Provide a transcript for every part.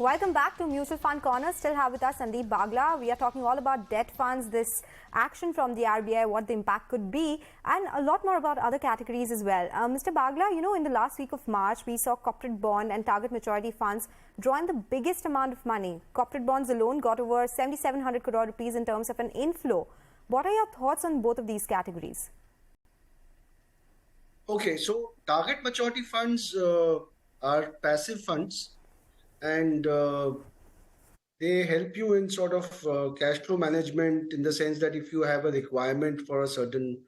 Welcome back to Mutual Fund Corner. Still have with us Sandeep Bagla. We are talking all about debt funds, this action from the RBI, what the impact could be, and a lot more about other categories as well. Mr. Bagla, in the last week of March, we saw corporate bond and target maturity funds drawing the biggest amount of money. Corporate bonds alone got over 7,700 crore rupees in terms of an inflow. What are your thoughts on both of these categories? Okay, so target maturity funds are passive funds, and they help you in sort of cash flow management, in the sense that if you have a requirement for a certain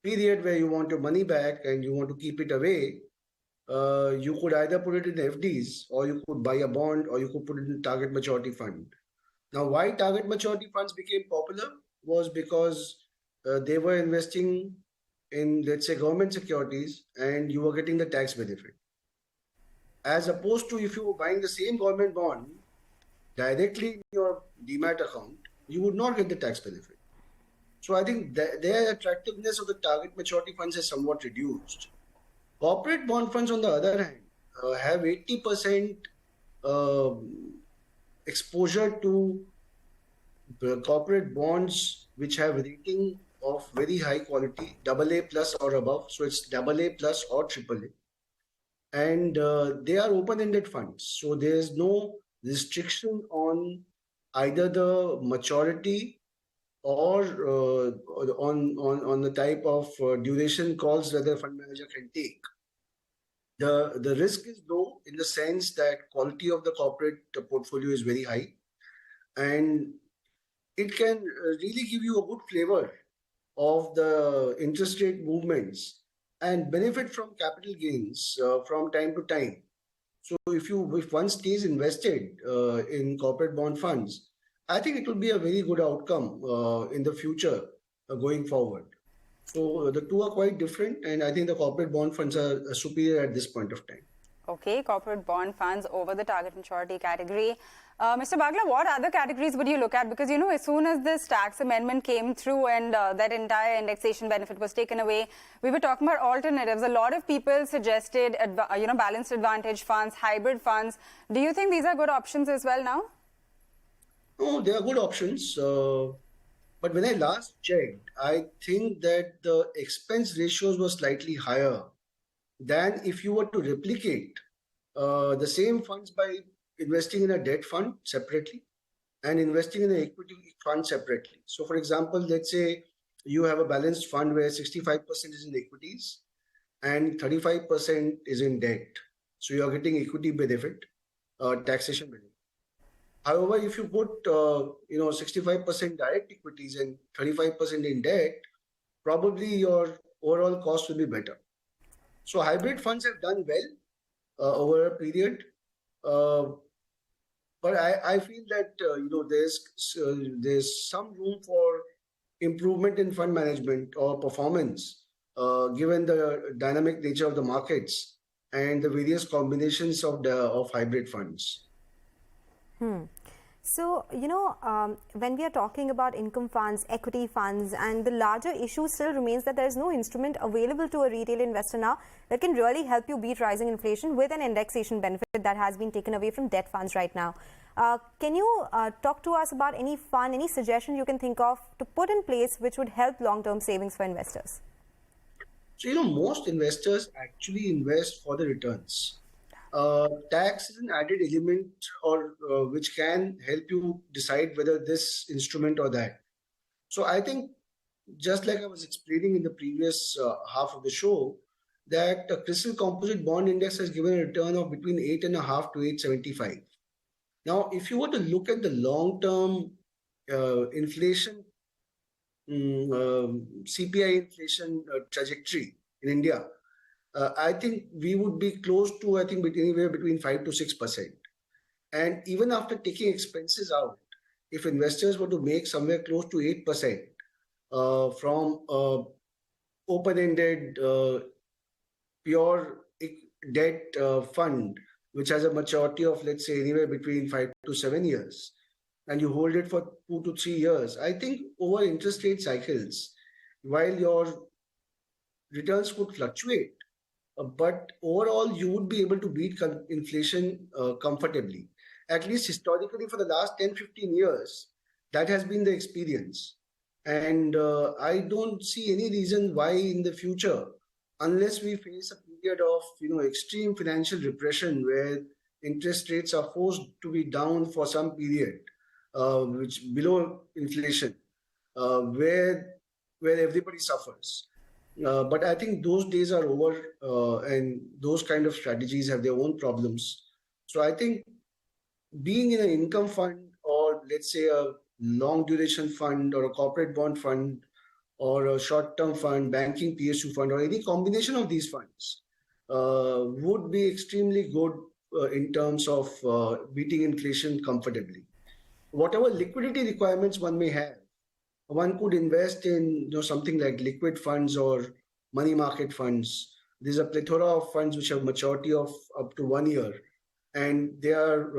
period where you want your money back and you want to keep it away, you could either put it in FDs, or you could buy a bond, or you could put it in target maturity fund. Now, why target maturity funds became popular was because they were investing in, let's say, government securities, and you were getting the tax benefit. As opposed to if you were buying the same government bond directly in your demat account, you would not get the tax benefit. So I think their attractiveness of the target maturity funds has somewhat reduced. Corporate bond funds, on the other hand, have 80% exposure to corporate bonds which have rating of very high quality, AA plus or above. So it's AA plus or AAA. And they are open-ended funds. So there's no restriction on either the maturity or on the type of duration calls that the fund manager can take. The risk is low in the sense that quality of the corporate portfolio is very high, and it can really give you a good flavor of the interest rate movements and benefit from capital gains from time to time. So if one stays invested in corporate bond funds, I think it will be a very good outcome in the future going forward. So the two are quite different, and I think the corporate bond funds are superior at this point of time. Okay, corporate bond funds over the target maturity category. Mr. Bagla, what other categories would you look at? Because, as soon as this tax amendment came through and that entire indexation benefit was taken away, we were talking about alternatives. A lot of people suggested, balanced advantage funds, hybrid funds. Do you think these are good options as well now? No, they are good options. But when I last checked, I think that the expense ratios were slightly higher than if you were to replicate the same funds by investing in a debt fund separately and investing in an equity fund separately. So, for example, let's say you have a balanced fund where 65% is in equities and 35% is in debt. So you are getting equity benefit, taxation benefit. However, if you put 65% direct equities and 35% in debt, probably your overall cost will be better. So hybrid funds have done well over a period, but I feel that there's some room for improvement in fund management or performance, given the dynamic nature of the markets and the various combinations of hybrid funds. So, when we are talking about income funds, equity funds, and the larger issue still remains that there is no instrument available to a retail investor now that can really help you beat rising inflation with an indexation benefit that has been taken away from debt funds right now. Can you talk to us about any fund, any suggestion you can think of to put in place which would help long-term savings for investors? So, most investors actually invest for the returns. Tax is an added element or which can help you decide whether this instrument or that. So I think, just like I was explaining in the previous half of the show, that a Crystal Composite Bond Index has given a return of between 8.5 to 8.75. Now, if you were to look at the long-term inflation, CPI inflation trajectory in India, I think we would be close to, anywhere between 5 to 6%. And even after taking expenses out, if investors were to make somewhere close to 8% from open-ended pure debt fund, which has a maturity of, let's say, anywhere between 5 to 7 years, and you hold it for 2 to 3 years, I think over interest rate cycles, while your returns could fluctuate, but overall you would be able to beat inflation comfortably. at least historically for the last 10-15 years, that has been the experience. And I don't see any reason why in the future, unless we face a period of extreme financial repression where interest rates are forced to be down for some period, which below inflation, where everybody suffers. But I think those days are over, and those kind of strategies have their own problems. So I think being in an income fund, or let's say a long duration fund or a corporate bond fund or a short-term fund, banking PSU fund, or any combination of these funds would be extremely good in terms of beating inflation comfortably. Whatever liquidity requirements one may have, one could invest in something like liquid funds or money market funds. There's a plethora of funds which have maturity of up to 1 year, and their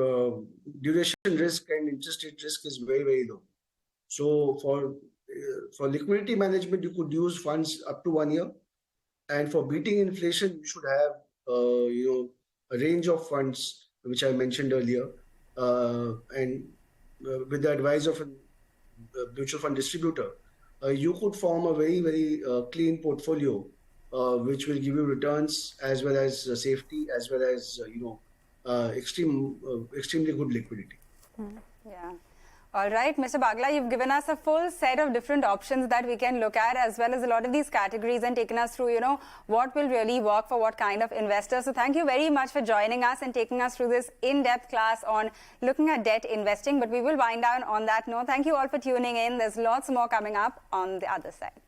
duration risk and interest rate risk is very, very low. So for liquidity management, you could use funds up to 1 year, and for beating inflation, you should have a range of funds which I mentioned earlier, and with the advice of a mutual fund distributor, you could form a very, very clean portfolio, which will give you returns as well as safety, as well as extremely good liquidity. Yeah. All right, Mr. Bagla, you've given us a full set of different options that we can look at, as well as a lot of these categories, and taken us through, what will really work for what kind of investors. So thank you very much for joining us and taking us through this in-depth class on looking at debt investing. But we will wind down on that note. Thank you all for tuning in. There's lots more coming up on the other side.